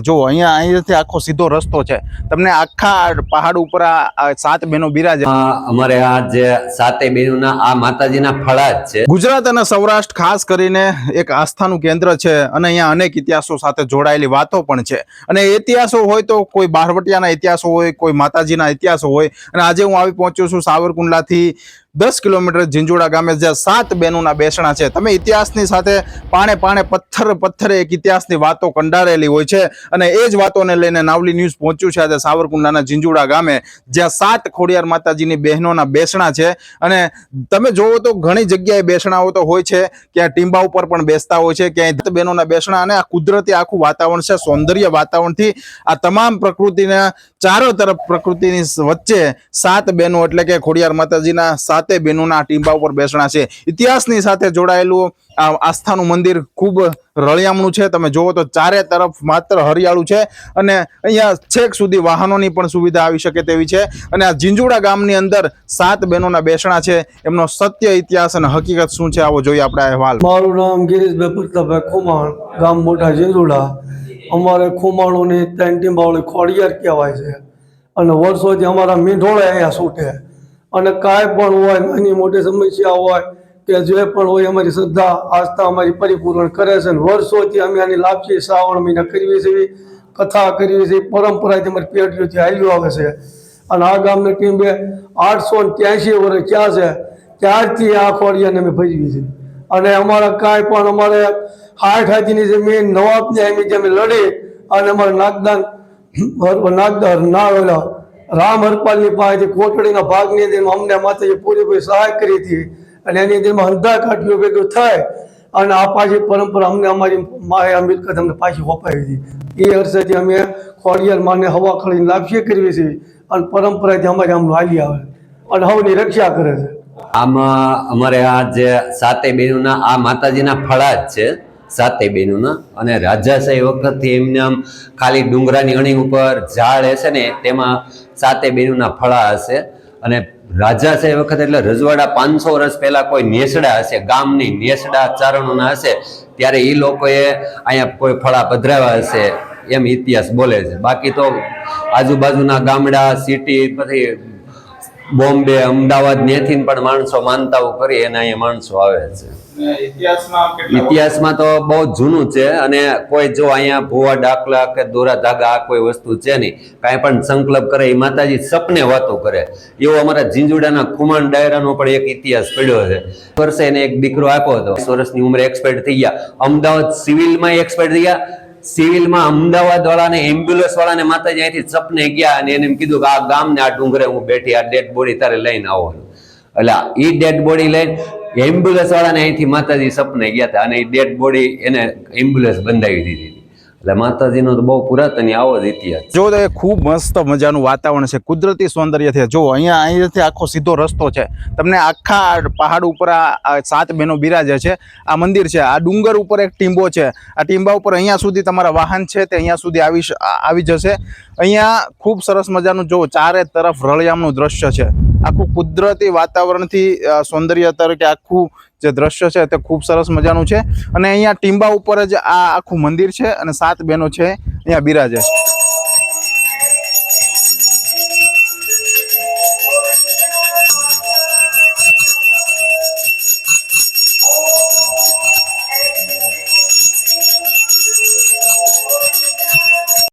જો અહીંયાથી આખો સીધો રસ્તો છે, તમને આખા પહાડ ઉપર આ 7 બહેનો બિરાજે. અમારે આ જે 7 બહેનોના આ માતાજીના ફળા જ છે. ગુજરાત અને સૌરાષ્ટ્ર ખાસ કરીને એક આસ્થાનું કેન્દ્ર છે અને અહીંયા અનેક ઇતિહાસો સાથે જોડાયેલી વાતો પણ છે. અને ઇતિહાસો હોય તો કોઈ બારવટિયાના ઇતિહાસો હોય, કોઈ માતાજીના ઇતિહાસો હોય. અને આજે હું આવી પહોંચ્યો છું સાવરકુંડલાથી 10 કિલોમીટર ઝીંઝુડા ગામે, જ્યાં 7 બહેનોના બેસણા છે. તમે ઇતિહાસની સાથે પાણે પથ્થરે એક ઇતિહાસની વાતો કંડારેલી હોય છે અને એ જ વાતોને લઈને નાવલી ન્યૂઝ પહોંચ્યું છે આજે સાવરકુંડલાના ઝીંઝુડા ગામે, જ્યાં 7 ખોડિયાર માતાજીની બહેનોના બેસણા છે. અને તમે જોવો તો ઘણી જગ્યાએ બેસણાઓ તો હોય છે, ક્યાં ટીંબા ઉપર પણ બેસતા હોય છે, ક્યાંય બહેનોના બેસણા. અને આ કુદરતી આખું વાતાવરણ છે, સૌંદર્ય વાતાવરણથી આ તમામ પ્રકૃતિના ચારો તરફ પ્રકૃતિની વચ્ચે 7 બહેનો એટલે કે ખોડિયાર માતાજીના 7 બહેનોના ટીંબા ઉપર બેસણા છે. ઇતિહાસની સાથે જોડાયેલું આ આસ્થાનું મંદિર ખૂબ રળિયામણું છે. તમે જોવો તો ચારે તરફ માત્ર હરિયાળું છે અને અહીંયા છેક સુધી વાહનોની પણ સુવિધા આવી શકે તેવી છે. અને આ ઝીંઝુડા ગામની અંદર 7 બહેનોના બેસણા છે, એમનો સત્ય ઇતિહાસ અને હકીકત શું છે આવો જોઈએ આપણે અહેવાલ. મારું નામ ગિરીશભાઈ પ્રતાપભાઈ ખુમાણ, ગામ મોટા ઝીંઝુડા. અમારે ખુમાણોની 3 ટીંબાવાળી ખોડિયાર કહેવાય છે અને વર્ષોથી અમારા મીંઢોળે અહીંયા છૂટે. અને કાંઈ પણ હોય, નાની મોટી સમસ્યા હોય કે જે પણ હોય, અમારી શ્રદ્ધા આસ્થા અમારી પરિપૂર્ણ કરે છે. અને વર્ષોથી અમે આની લાપસી શ્રાવણ મહિના કરવી છે, કથા કરવી છે, પરંપરાથી અમારી પેઢીઓથી હાલ્યું આવે છે. અને આ ગામની ટીમે 883 વર્ષ ક્યાં છે ત્યારથી આ ખોડિયાને અમે ભજવી છે. અને અમારા કાંઈ પણ અમારે 60 હાથીની જમીન નવાબની એમી અમે લડી અને અમારે નાગદાર રામ હરપાલની પાસેથી કોટડીના ભાગની અંદર અમને માતાજી પૂરેપૂરી સહાય કરી હતી. અને એની અંદરમાં અંધા કાઠીઓ ભેગું થાય અને આ પાછી પરંપરા અમને અમારી માએ મિલકત અમને પાછી સોંપાવી હતી. એ અરસેથી અમે ખોડિયાર માને હવા ખળીને લાપસી કરવી છે અને પરંપરાથી અમારે આમ હાલી આવે અને હવની રક્ષા કરે છે. આમાં અમારે આ જે 7 બહેનોના આ માતાજીના ફળા જ છે, 7 બહેનોના. અને રાજાશાહી વખતથી એમને આમ ખાલી ડુંગરાની અણી ઉપર ઝાડ હશે ને તેમાં 7 બહેનોના ફળા હશે. અને રાજાશાહી વખત એટલે રજવાડા 500 વર્ષ પહેલા કોઈ નેસડા હશે, ગામની નેસડા ચારણોના હશે, ત્યારે એ લોકોએ અહીંયા કોઈ ફળા પધરાવ્યા હશે એમ ઇતિહાસ બોલે છે. બાકી તો આજુબાજુના ગામડા, સિટી, પછી બોમ્બે, અમદાવાદ નેથી પણ માણસો માનતાઓ કરી અને અહીંયા માણસો આવે છે. ઇતિહાસમાં તો બહુ જૂનું છે. અને કોઈ જો અહીંયા ભૂવા દાખલા કે દોરા ધાગા આ કોઈ વસ્તુ છે નહીં, કાંઈ પણ સંકલ્પ કરે એ માતાજી સપને વાતો કરે. એવો અમારા ઝીંઝુડાના ખુમાણ ડાયરાનો પણ એક ઇતિહાસ પડ્યો છે. વર્ષે એને એક દીકરો આપ્યો હતો, 20 વર્ષની ઉંમરે એક્સપાયર થઈ ગયા. અમદાવાદ સિવિલમાં એક્સપાયર થઈ ગયા. સિવિલમાં અમદાવાદ વાળાને, એમ્બ્યુલન્સ વાળાને માતાજી અહીંથી સપને ગયા અને એને એમ કીધું કે આ ગામને આ ડુંગરે હું બેઠી, આ ડેડ બોડી તારે લઈને આવો. એટલે એ ડેડ બોડી લઈને એમ્બ્યુલન્સ વાળાને અહીંથી માતાજી સપને ગયા હતા અને એ ડેડ બોડી એને એમ્બ્યુલન્સ બંધાવી દીધી. એટલે માતાજીનો તો બહુ પુરાતન આવો જ ઇતિહાસ. જો તો એ ખૂબ મસ્ત મજાનું વાતાવરણ છે, કુદરતી સૌંદર્ય છે. જો અહીંયાથી આખો સીધો રસ્તો છે, તમને આખા પહાડ ઉપર આ 7 બહેનો બિરાજે છે. આ મંદિર છે, આ ડુંગર ઉપર એક ટીંબો છે. આ ટીંબા ઉપર અહીંયા સુધી તમારા વાહન છે તે અહીંયા સુધી આવી જશે. અહીંયા ખૂબ સરસ મજાનું જો ચારે તરફ રળિયામણું દ્રશ્ય છે. આખું કુદરતી વાતાવરણથી સૌંદર્ય તરીકે આખું જે દ્રશ્ય છે તે ખૂબ સરસ મજાનું છે. અને અહીંયા ટીંબા ઉપર જ આ આખું મંદિર છે અને 7 બહેનો છે અહીંયા બિરાજે છે.